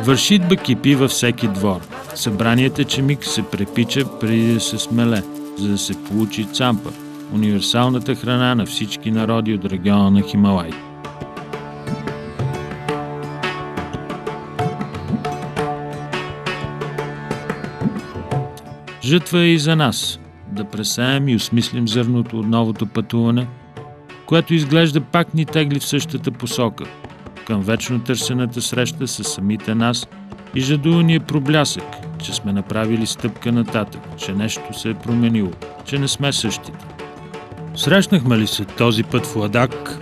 Вършитба кипи във всеки двор. Събраният ечемик се препича преди да се смеле, за да се получи цампа, универсалната храна на всички народи от региона на Хималай. Жътва е и за нас да пресеем и осмислим зърното от новото пътуване, което изглежда пак ни тегли в същата посока, към вечно търсената среща с самите нас и жадувания проблясък, че сме направили стъпка нататък, че нещо се е променило, че не сме същите. Срещнахме ли се този път в Ладак?